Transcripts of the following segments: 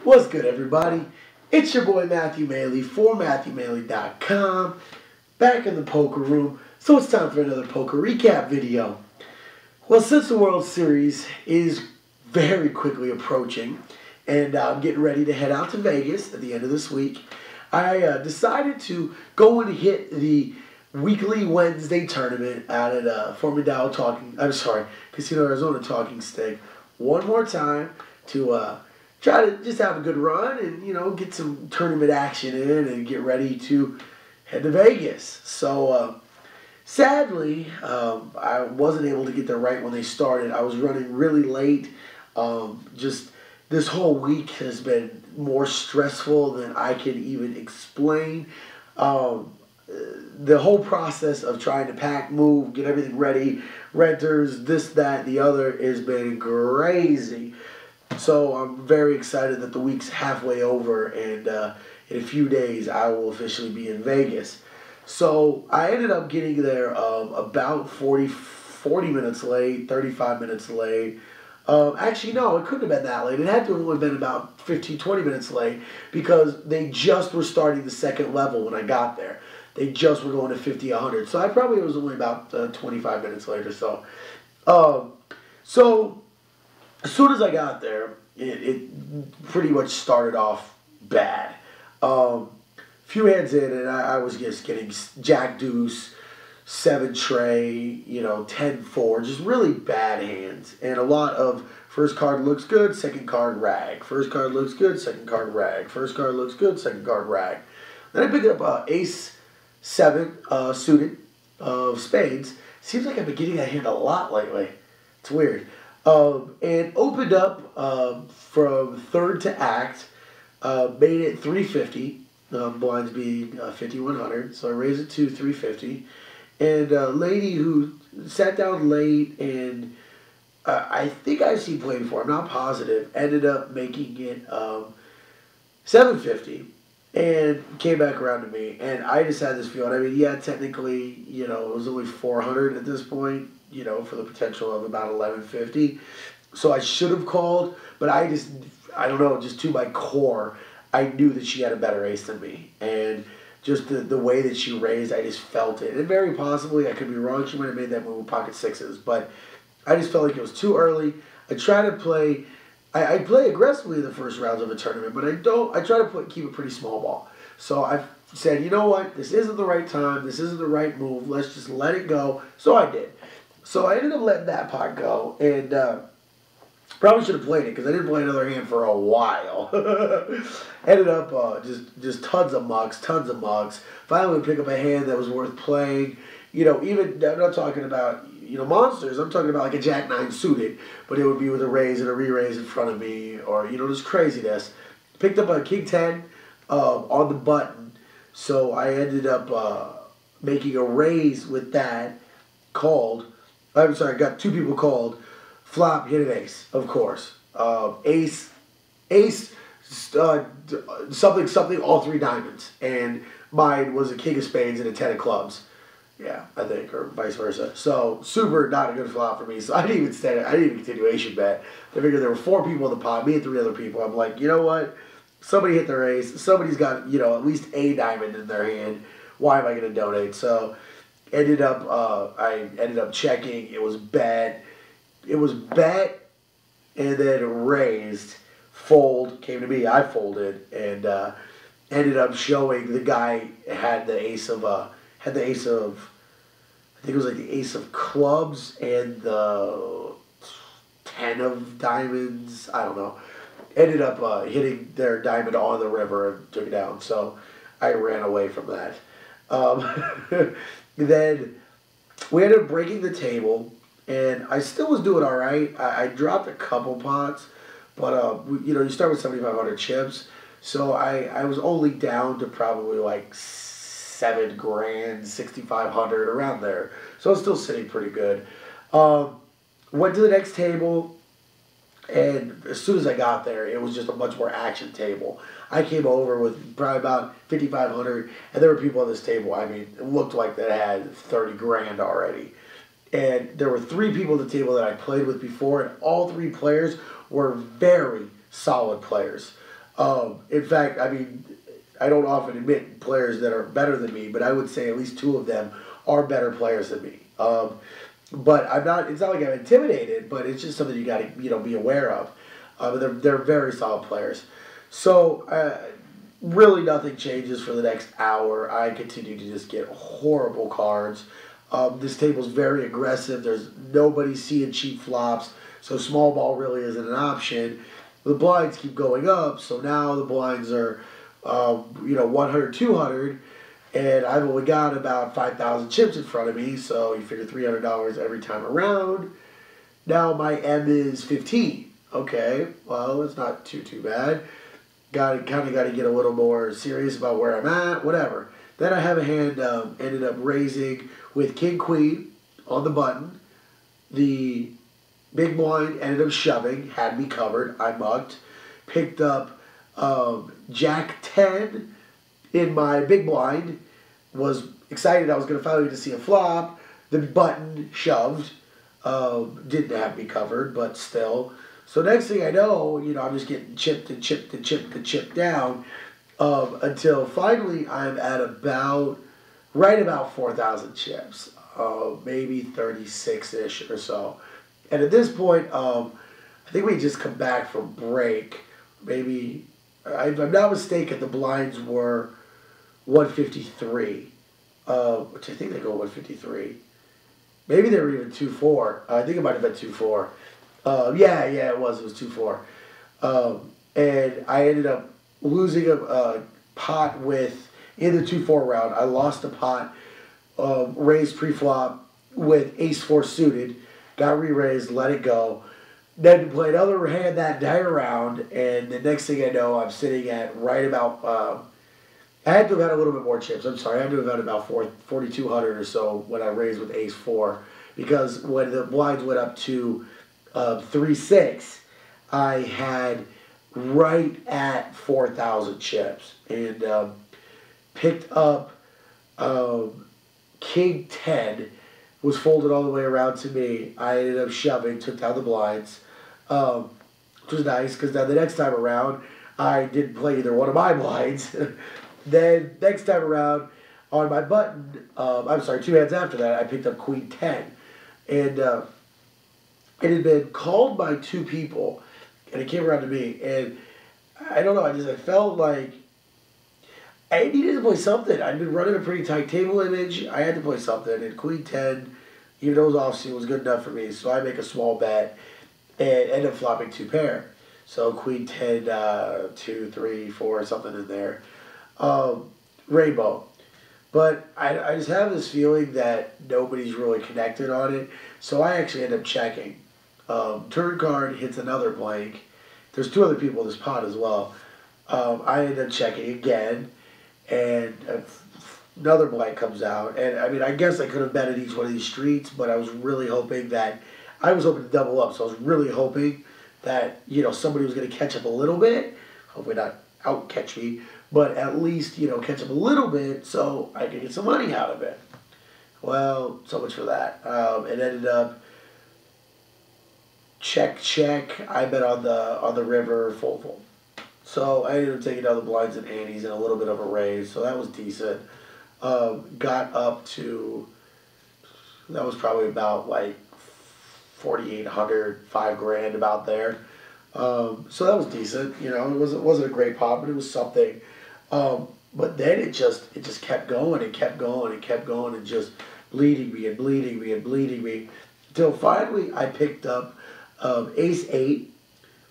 What's good, everybody? It's your boy Matthew Maley for MatthewMaley.com, back in the poker room. So it's time for another poker recap video. Well, since the World Series is very quickly approaching, and I'm getting ready to head out to Vegas at the end of this week, I decided to go and hit the weekly Wednesday tournament out at Casino Arizona Talking Stick one more time to try to just have a good run and, get some tournament action in and get ready to head to Vegas. So, sadly, I wasn't able to get there right when they started. I was running really late. Just this whole week has been more stressful than I can even explain. The whole process of trying to pack, move, get everything ready, renters, this, that, the other, has been crazy. So I'm very excited that the week's halfway over, and in a few days I will officially be in Vegas. So I ended up getting there about 40 minutes late, 35 minutes late. Actually, no, it couldn't have been that late. It had to have only been about 15, 20 minutes late because they just were starting the second level when I got there. They just were going to 50, 100. So I probably was only about 25 minutes late or so. So as soon as I got there, it pretty much started off bad. Few hands in, and I was just getting jack deuce, 7 tray, 10-4, just really bad hands. And a lot of first card looks good, second card rag. First card looks good, second card rag. First card looks good, second card rag. Then I picked up ace 7 suited of spades. Seems like I've been getting that hand a lot lately. It's weird. And opened up from third to act, made it 350, blinds being 5100, so I raised it to 350. And a lady who sat down late, and I think I've seen play before, I'm not positive, ended up making it 750 and came back around to me. And I just had this feeling, I mean, yeah, technically, it was only 400 at this point, for the potential of about 1150. So I should have called, but I don't know, just to my core, I knew that she had a better ace than me. And just the way that she raised, I just felt it. And very possibly, I could be wrong, she might have made that move with pocket sixes. But I just felt like it was too early. I try to play, I play aggressively in the first rounds of a tournament, but I try to keep a pretty small ball. So I said, you know what, this isn't the right time, this isn't the right move, let's just let it go. So I did. So I ended up letting that pot go, and probably should have played it because I didn't play another hand for a while. Ended up just tons of mucks. Finally would pick up a hand that was worth playing. Even, I'm not talking about, monsters. I'm talking about like a Jack 9 suited, but it would be with a raise and a re-raise in front of me, or, just craziness. Picked up a King 10 on the button, so I ended up making a raise with that, called. I'm sorry, got 2 people called. Flop, hit an ace, of course. Ace, something, all 3 diamonds. And mine was a king of spades and a 10 of clubs. Yeah, I think, or vice versa. So, super not a good flop for me. So, I didn't even continuation bet. I figured there were 4 people in the pot, me and 3 other people. I'm like, you know what? Somebody hit their ace. Somebody's got, at least a diamond in their hand. Why am I going to donate? So, I ended up checking. It was bet. And then raised. Fold came to me. I folded and ended up showing the guy had the ace of I think it was like the ace of clubs and the 10 of diamonds. I don't know. Ended up hitting their diamond on the river and took it down. So I ran away from that. Then we ended up breaking the table, and I still was doing all right. I dropped a couple pots, but you start with 7,500 chips, so I was only down to probably like $7 grand, 6,500 around there. So I was still sitting pretty good. Went to the next table. And as soon as I got there, it was just a much more action table. I came over with probably about 5,500, and there were people on this table. I mean, it looked like they had 30 grand already. And there were 3 people at the table that I played with before, and all 3 players were very solid players. In fact, I mean, I don't often admit players that are better than me, but I would say at least two of them are better players than me. But I'm not. It's not like I'm intimidated, but it's just something you got to be aware of. They're very solid players. So really nothing changes for the next hour. I continue to just get horrible cards. This table's very aggressive. There's nobody seeing cheap flops, so small ball really isn't an option. The blinds keep going up, so now the blinds are 100, 200, and I've only got about 5,000 chips in front of me, so you figure $300 every time around. Now my M is 15. Okay, well, it's not too bad. Got to get a little more serious about where I'm at, whatever. Then I have a hand, ended up raising with King Queen on the button. The big blind ended up shoving, had me covered. I mucked. Picked up Jack 10 in my big blind. Was excited I was going to finally get to see a flop. The button shoved. Didn't have me covered, but still. So next thing I know, I'm just getting chipped and chipped and chipped and chipped down until finally I'm at right about 4,000 chips, maybe 36-ish or so. And at this point, I think we just come back from break. Maybe, if I'm not mistaken, the blinds were 153, which I think they go 153. Maybe they were even 2-4. I think it might have been 2-4. Yeah, it was 2-4. And I ended up losing a pot in the 2-4 round. I lost a pot, raised pre-flop with ace-4 suited, got re-raised, let it go. Then played another hand that entire round, and the next thing I know, I'm sitting at right about, I had to have had a little bit more chips. I'm sorry, I had to have had about 4,200 or so when I raised with ace-4, because when the blinds went up to 3-6, I had right at 4,000 chips, and picked up King 10, was folded all the way around to me. I ended up shoving, took down the blinds, which was nice, because then the next time around, I didn't play either one of my blinds. Then next time around, on my button, I'm sorry, 2 hands after that, I picked up Queen 10, and it had been called by 2 people, and it came around to me, and I don't know, I felt like I needed to play something. I'd been running a pretty tight table image. I had to play something, and Queen 10, even though it was offsuit, was good enough for me, so I make a small bet and end up flopping 2 pair. So Queen 10, 2, 3, 4, something in there. Rainbow. But I just have this feeling that nobody's really connected on it, so I actually end up checking. Turn card hits another blank. There's 2 other people in this pot as well. I end up checking again, and another blank comes out. And I mean, I guess I could have betted each one of these streets, but I was really hoping to double up. So I was really hoping that, somebody was going to catch up a little bit. Hopefully not out catch me, but at least, catch up a little bit so I could get some money out of it. Well, so much for that. It ended up check. I bet on the river, fold. So I ended up taking down the blinds and antes and a little bit of a raise, so that was decent. Got up to, that was probably about like 4,800, $5,000 about there. So that was decent. It wasn't a great pop, but it was something. But then it just kept going and kept going and kept going and just bleeding me until finally I picked up Ace 8.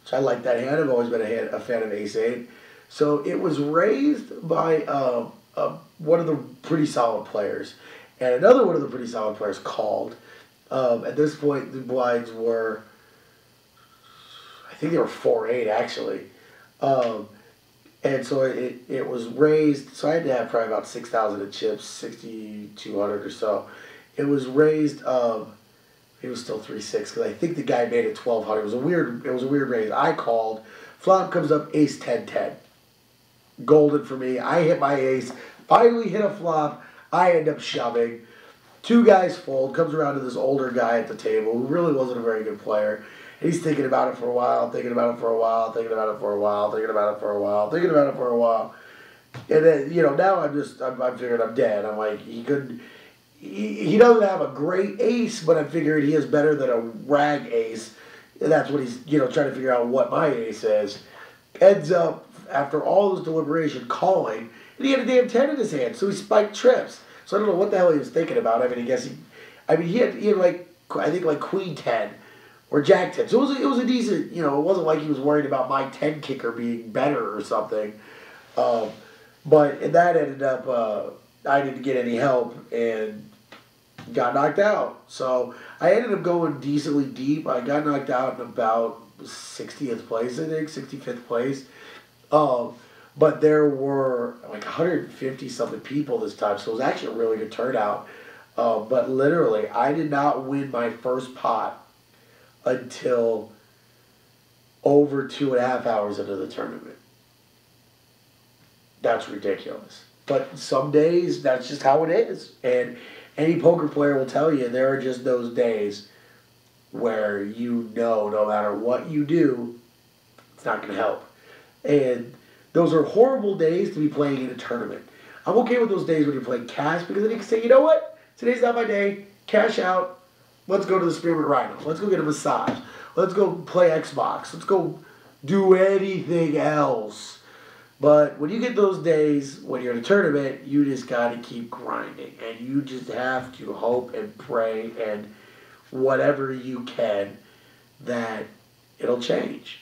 So I like that hand. I've always been a fan of Ace 8. So it was raised by one of the pretty solid players. And another one of the pretty solid players called. At this point, the blinds were, I think they were 4-8 actually. And so it was raised. So I had to have probably about 6,000 in chips, 6,200 or so. It was raised. It was still 3-6 because I think the guy made it 1,200. It was a weird raise. I called. Flop comes up Ace 10-10. Golden for me. I hit my ace. Finally hit a flop. I end up shoving. Two guys fold, comes around to this older guy at the table who really wasn't a very good player. And he's thinking about it for a while, thinking about it for a while, thinking about it for a while, thinking about it for a while, thinking about it for a while. And then, now I'm figuring I'm dead. I'm like, he doesn't have a great ace, but I'm figuring he is better than a rag ace. And that's what he's, trying to figure out what my ace is. Ends up, after all this deliberation, calling, and he had a damn 10 in his hand, so he spiked trips. So I don't know what the hell he was thinking about. I mean, he had like, I think like Queen 10 or Jack 10. So it was a decent, it wasn't like he was worried about my 10 kicker being better or something. But that ended up, I didn't get any help and got knocked out. So I ended up going decently deep. I got knocked out in about 60th place, I think, 65th place. But there were like 150 something people this time, so it was actually a really good turnout. But literally, I did not win my first pot until over 2.5 hours into the tournament. That's ridiculous. But some days, that's just how it is. And any poker player will tell you there are just those days where no matter what you do, it's not going to help. And those are horrible days to be playing in a tournament. I'm okay with those days when you're playing cash because then you can say, you know what? Today's not my day. Cash out. Let's go to the Spearmint Rhino. Let's go get a massage. Let's go play Xbox. Let's go do anything else. But when you get those days when you're in a tournament, you just got to keep grinding. And you just have to hope and pray and whatever you can that it'll change.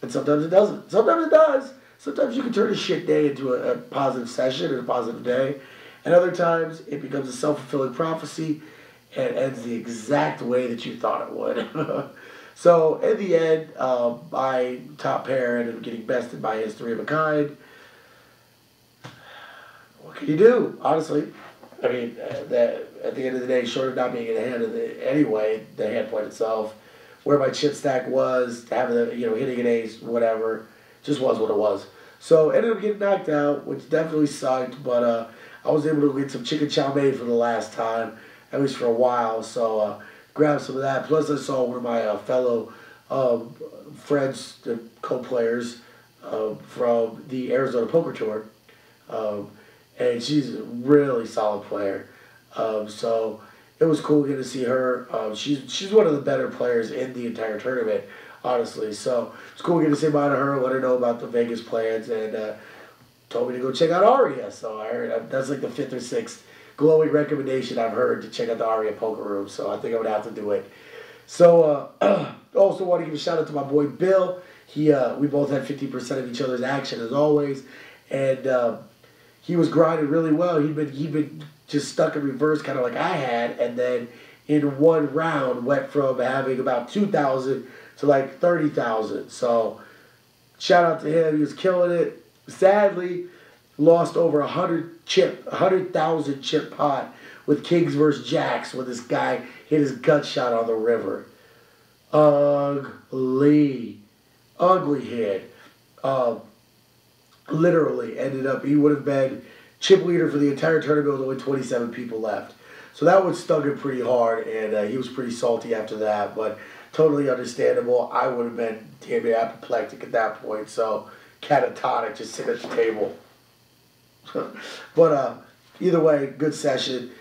And sometimes it doesn't. Sometimes it does. Sometimes you can turn a shit day into a positive session and a positive day. And other times it becomes a self-fulfilling prophecy and ends the exact way that you thought it would. So in the end, my top pair ended up getting bested by his 3 of a kind. What can you do? Honestly, I mean, at the end of the day, short of not being in the hand anyway, the hand point itself, where my chip stack was, having hitting an ace, whatever, just was what it was. So ended up getting knocked out, which definitely sucked. But I was able to get some chicken chow mein for the last time, at least for a while. So grabbed some of that. Plus, I saw one of my fellow friends, the co-players from the Arizona Poker Tour, and she's a really solid player. So it was cool getting to see her. She's one of the better players in the entire tournament, honestly. So it's cool getting to say bye to her, let her know about the Vegas plans, and told me to go check out Aria. So I heard that's like the 5th or 6th glowing recommendation I've heard to check out the Aria Poker Room. So I think I'm gonna have to do it. So also want to give a shout out to my boy Bill. We both had 50% of each other's action as always, and he was grinding really well. He'd been just stuck in reverse, kind of like I had, and then in one round went from having about 2,000 to like 30,000. So shout out to him. He was killing it. Sadly, lost over 100,000 chip pot with Kings versus Jacks when this guy hit his gut shot on the river. Ugly hit. Literally ended up, he would have been chip leader for the entire tournament with only 27 people left. So that one stung him pretty hard, and he was pretty salty after that, but totally understandable. I would have been damn near apoplectic at that point, so catatonic, just sitting at the table. But either way, good session,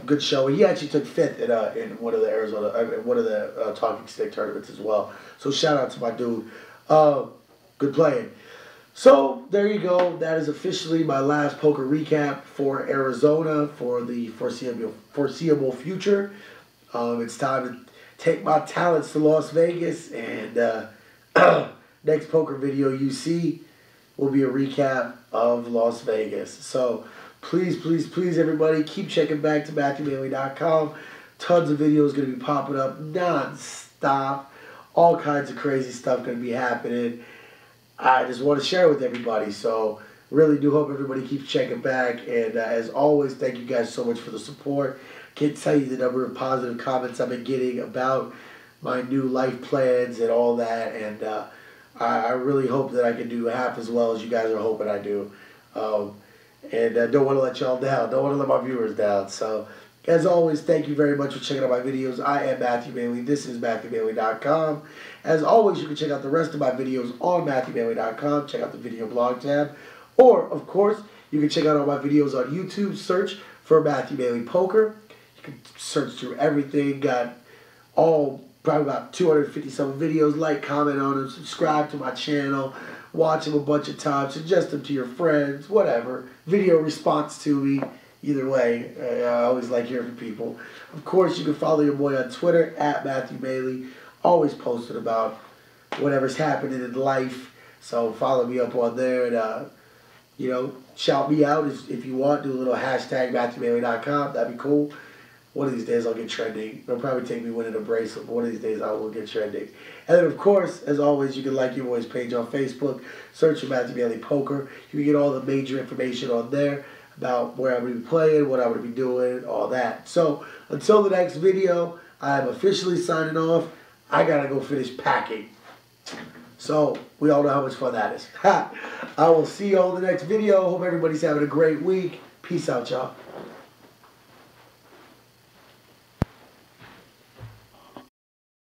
good show. He actually took 5th in one of the Arizona, one of the Talking Stick tournaments as well. So shout out to my dude. Good playing. So there you go. That is officially my last poker recap for Arizona for the foreseeable future. It's time to take my talents to Las Vegas, and next poker video you see will be a recap of Las Vegas. So please, please, please, everybody, keep checking back to MatthewManley.com. Tons of videos going to be popping up non-stop. All kinds of crazy stuff going to be happening. I just want to share with everybody. So really do hope everybody keeps checking back. And as always, thank you guys so much for the support. Can't tell you the number of positive comments I've been getting about my new life plans and all that. And I really hope that I can do half as well as you guys are hoping I do. And don't want to let y'all down. Don't want to let my viewers down. So As always, thank you very much for checking out my videos. I am Matthew Bailey. This is MatthewBailey.com. As always, you can check out the rest of my videos on MatthewBailey.com. Check out the video blog tab. Or, of course, you can check out all my videos on YouTube. Search for Matthew Bailey Poker. You can search through everything. Got probably about 250-some videos. Like, comment on them, subscribe to my channel, watch them a bunch of times, suggest them to your friends, whatever. Video response to me. Either way, I always like hearing from people. Of course, you can follow your boy on Twitter, @Matthew Bailey. Always posting about whatever's happening in life. So follow me up on there and, you know, shout me out if you want. Do a little hashtag MatthewBailey.com. That'd be cool. One of these days I'll get trending. It'll probably take me winning a bracelet, but one of these days I will get trending. And then, of course, as always, you can like your boy's page on Facebook. Search for Matthew Bailey Poker. You can get all the major information on there about where I'm going to be playing, what I'm going to be doing, all that. So, until the next video, I'm officially signing off. I got to go finish packing. So, we all know how much fun that is. I will see you all in the next video. Hope everybody's having a great week. Peace out, y'all.